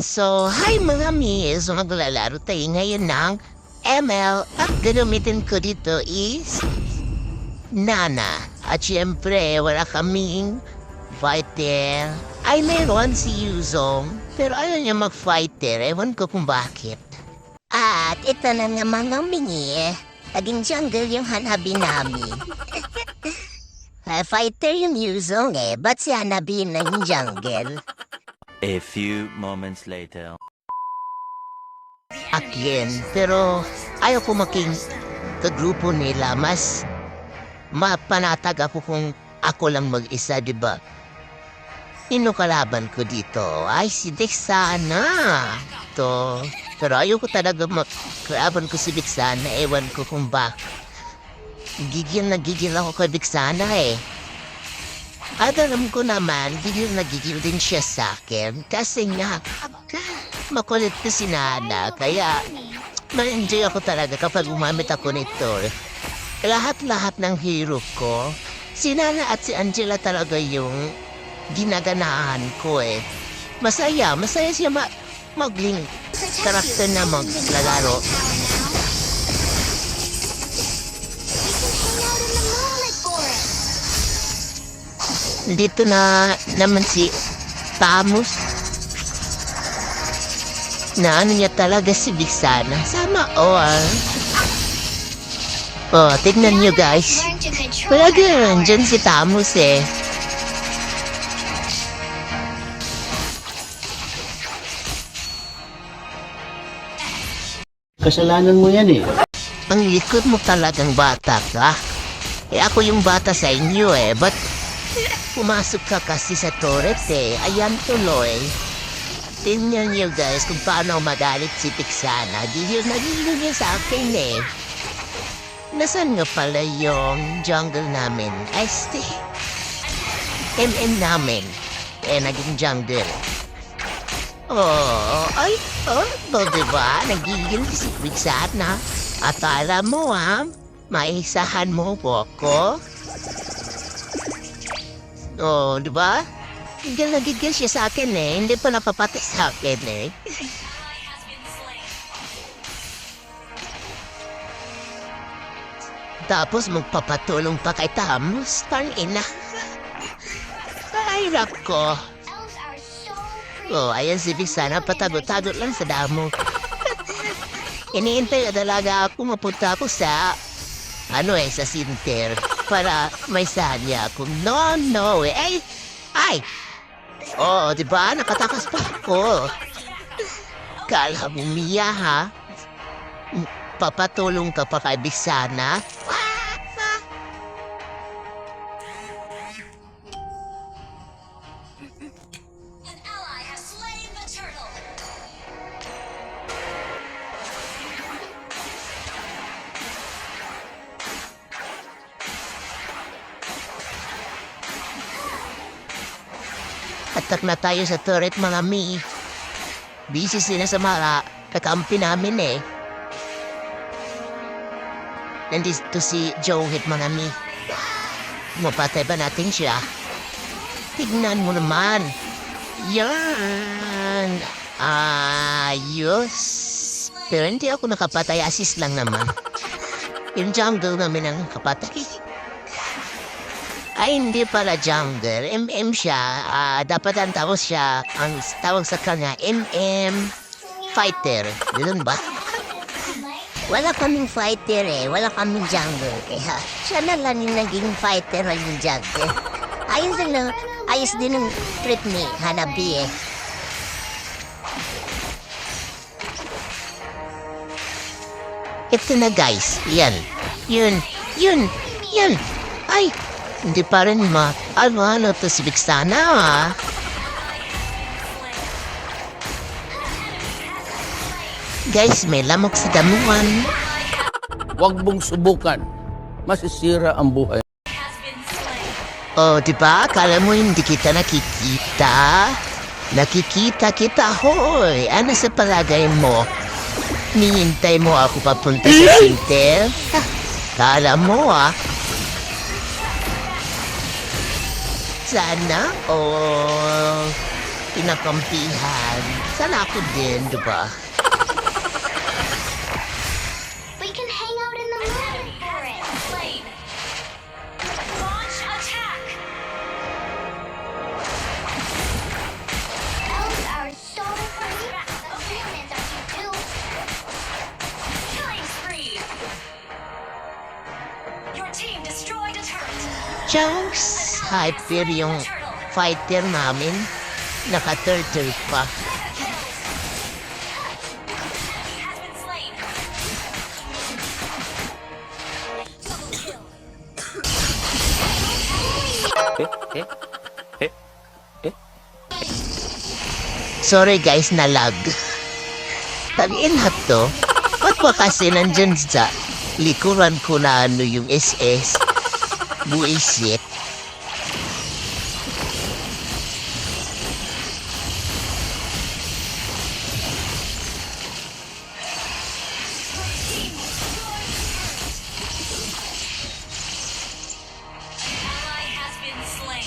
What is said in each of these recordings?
So, hi mga miss! Maglalaro tayo ngayon ng ML at gagamitin ko dito is Nana. At syempre, wala kaming fighter. Ay, meron si Yuzong, pero ayaw niya mag-fighter. Ewan ko kung bakit. At ito na nga mga mingi, naging jungle yung Hanabi namin. Fighter yung Yuzong ba't si Hanabi na yung jungle? A few moments later. Again, pero ayaw ko making kagrupo nila. Mas mapanatag ako kung ako lang mag-isa, di ba? Sino kalaban ko dito? Ay, si Dexana. Pero ayaw ko talaga makalaban ko si Dexana. Ewan ko kung bakit. Gigil na gigil ako kay Dexana At alam ko naman, gigil na gigil din siya sa akin. Kasi nga, makulit na si Nana. Kaya, ma-enjoy ako talaga kapag umamit ako nito. Lahat-lahat ng hero ko, si Nana at si Angela talaga yung ginaganahan ko Masaya siya magling karakter na maglalaro. Dito na naman si Tamus. Na ano niya talaga si Vixana. Sama all. Oh, tignan niyo guys. Wala ganun. Diyan si Tamus Kasalanan mo yan Ang likod mo talagang bata ka. Ako yung bata sa inyo Ba't pumasok ka kasi sa turret Ayan tuloy. Tingnan niyo guys kung paano magalit si Vixana. Gigil na gigil niya sa akin Nasaan nga pala yung jungle namin? Ay, MM namin. Naging jungle. Diba? Nagigil si Vixana. At alam mo maisahan mo po ko. Diba? Gigil na gigil siya sa akin Hindi pa napapatay sa akin Tapos magpapatulong pa kay Tamus. Tangina. Kahirap ko. Ayan si Vixana. Patago-tago lang sa damo. Iniintay na talaga ako mapunta ako sa sa center para may sanya akong no Ay! Diba? Nakatakas pa ako. Kala mo, Mia, papatulong ka pa kay Vixana? Atak na tayo sa turret mga mi. Busy sila sa mga kakampi namin Nandito si Johit mga mi. Mapatay ba natin siya? Tignan mo naman. Yan. Ayos. Pero hindi ako nakapatay. Assist lang naman. Yung jungle namin ang kapatay. Ay, hindi pala jungle. MM siya. Dapat ang tawag siya, ang tawag sa kanya, MM Fighter. Ganun ba? Wala kaming fighter wala kaming jungle. Kaya siya na lang yung naging fighter na yung jungle. Ayos din ang trip ni Hanabi Ito na guys. Yan. Yun. Ay! Hindi pa rin ano to si Vixana Guys, may lamok sa damuhan. Huwag mong subukan. Masisira ang buhay. Diba? Akala mo hindi kita nakikita? Nakikita kita, hoy. Ano sa palagay mo? Nihintay mo ako papunta sa center? Kala mo sana pinakampihan. Sana ako din, di ba? We can hang out in the moon for it. Launch attack! Elves are so pretty. Humans are cute too. Killing spree! Your team destroyed a turret. Chunks, hyper yung fighter namin. Naka-turtle pa. Enemy has been slain. Double kill. Sorry guys, nalag. Tangin na to. Ba't ba kasi nandyan sa likuran ko na ano yung SS? Buisit. Ally has been slain.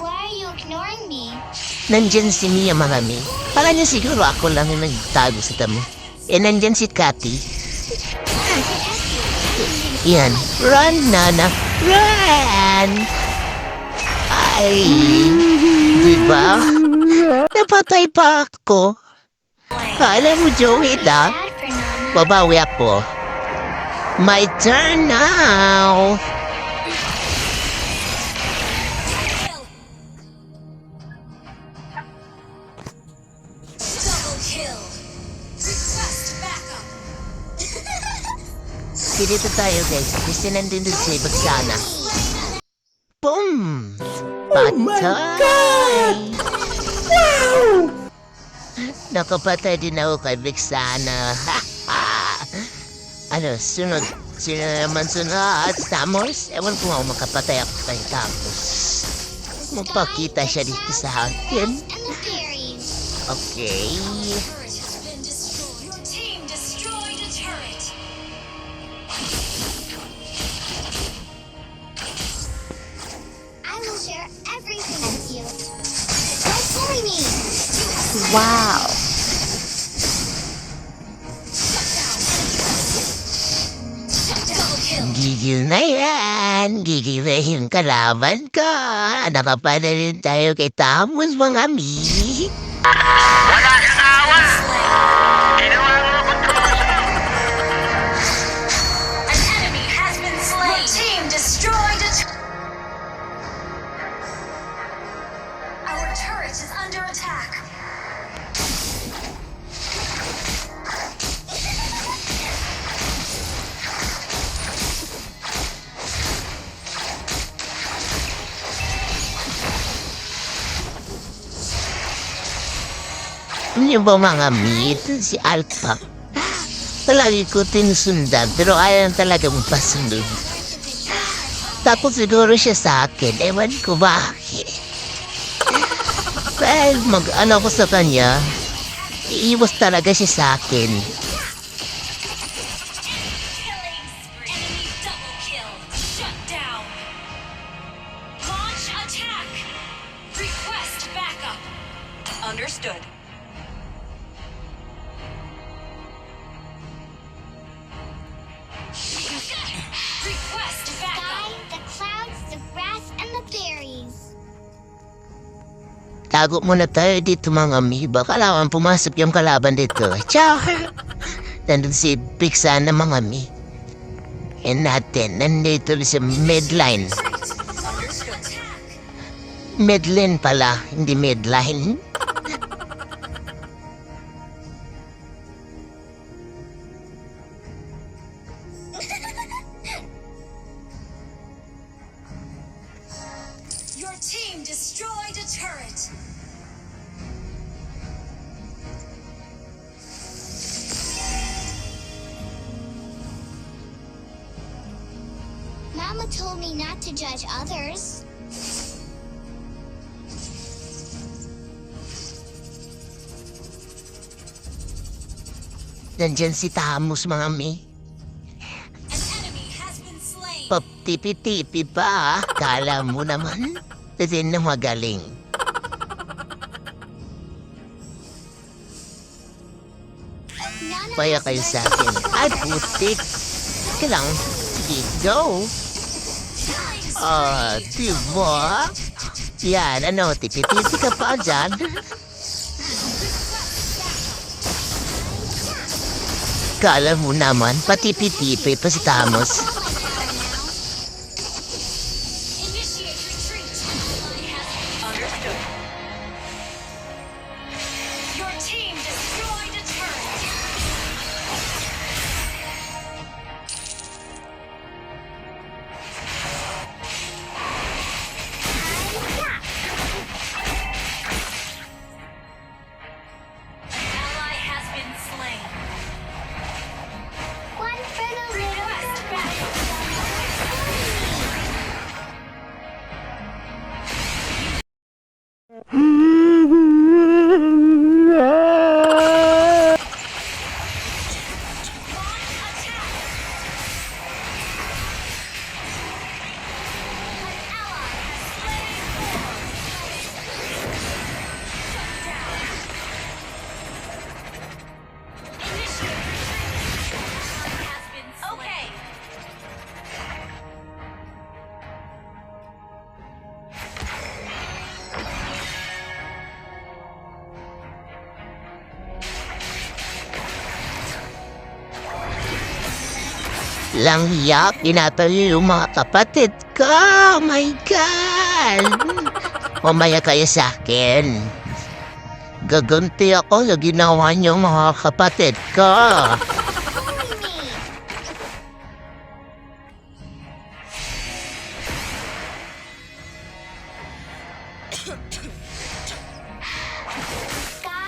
Why are you ignoring me? Nandyan si Mia Marami. Kala niya siguro ako lang yung nagtago sa damo. Eh, nandyan si Cathy. Yan. Run, Nana. Run! Ay, diba? Napatay pa ako. Kala mo, Joey, da? Bad for Nana. Babawi ako. My turn now. Double kill. Request backup. Dito tayo, guys. Kasi nandun doon si Bagsana. Boom! Patay! Wow! Nakapatay din ako kay Bagsana. Ano, sunod? Sino naman sunod? Tamos? Ewan ko nga kung makapatay ako kay Tamos. Magpakita siya dito sa akin. And the fairies. Okay. Turret has been destroyed. Your team destroyed a turret. I will share everything with you. Don't bully me. Wow! Double kill. Gigil na yan. Gigil na yung kalaban ko. Nakapala rin tayo kay Tamos, mga mi. An enemy has been slain. Your team destroyed a Our turret is under attack. Ano ba mga mi? Ito si Alpha. Palagi ko tinusundan pero ayaw talaga mong pasunod. Tapos siguro siya sa akin. Ewan ko bakit. Dahil mag-ano ko sa kanya, iiwas talaga siya sa akin. Killing spree. Enemy double kill. Shut down. Launch attack. Request backup. Understood. Request backup. Sky, the clouds, the grass, and the fairies. Tago muna tayo dito mga mi. Baka lang pumasok yung kalaban dito. Ciao! Nandun si Pixan na mga mi. And natin, nandito sa midline. Understood. Midline pala, hindi midline. Your team destroyed a turret. Mama told me not to judge others. Nandyan si Tamos mga mi. An enemy has been slain. Tipi-tipi pa, kala mo naman. Din na magaling. Nana Paya has kayo learned sa akin. to Ay, control putik. Sige lang. Sige, go. Diba? Yan, ano, tipi-tipi ka pa dyan. Kala mo naman, patipi-tipi pa si Tamos. Initiate retreat. Understood. Your team destroyed a turret. Ally has been slain. One for the little Okay. Lang yak, tinatayo yung mga kapatid ko. Oh my God! Mamaya kayo sa akin. Gaganti ako sa ginawa niyo mga kapatid ko.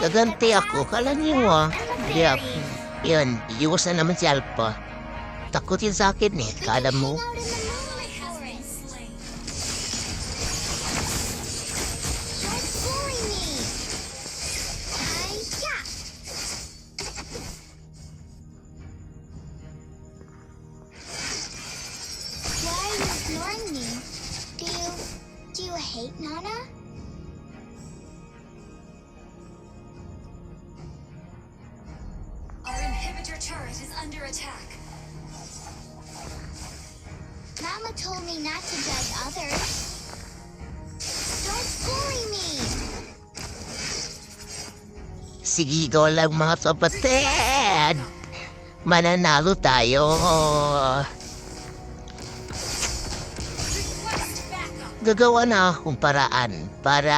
Gaganti ako, kala niyo Yep. Yun, iwas na naman si Alpha. Takot yun sa akin eh, kala mo. Ally has been slain. Don't bully me. Why are you ignoring me? Do you hate Nana? Our inhibitor turret is under attack. Mama told me not to judge others. Don't bully me. Sige ko lang mga kapatid. Mananalo tayo. Request backup. Gagawa na akong paraan para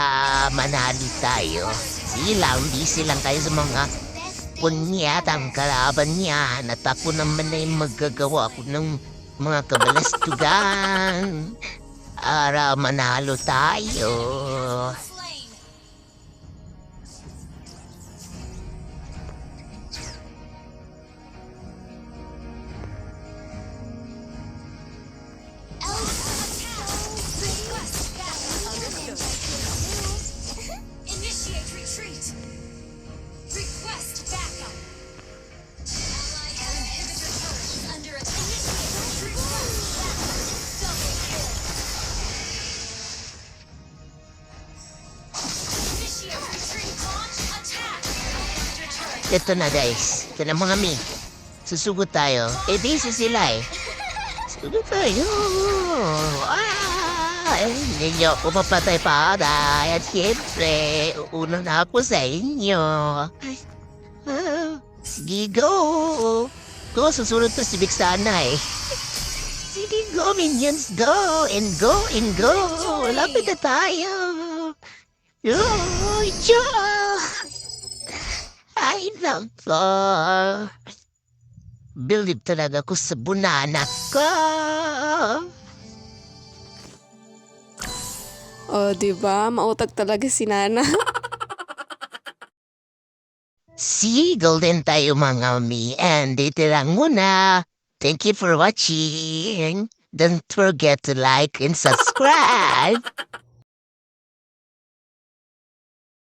manalo tayo. Sige lang, busy lang tayo sa mga punyatang kalaban niya. At ako naman ay magagawa ko ng mga kabalastugan para manalo tayo. Slain. Request backup. Initiate retreat. Request backup. Ally inhibitor turret is under attack. Request backup. Double kill. Initiate retreat. Launch attack. Inhibitor turret. Ito na guys, ito na mga mi. Susugot tayo. Eh busy sila eh. Susugot tayo. Hindi nyo ako mapatay-patay. At syempre, una na ako sa inyo. Sige, go. Go, susunod to si Vic sana eh. Sige, go, minions, go. And go, and go. Lapit na tayo. Ay, nako. Believe talaga ko sa bunana ko. Oh, 'di ba? Mautak talaga si Nana. See, golden tayo mga mi. And dito lang muna. Thank you for watching. Don't forget to like and subscribe.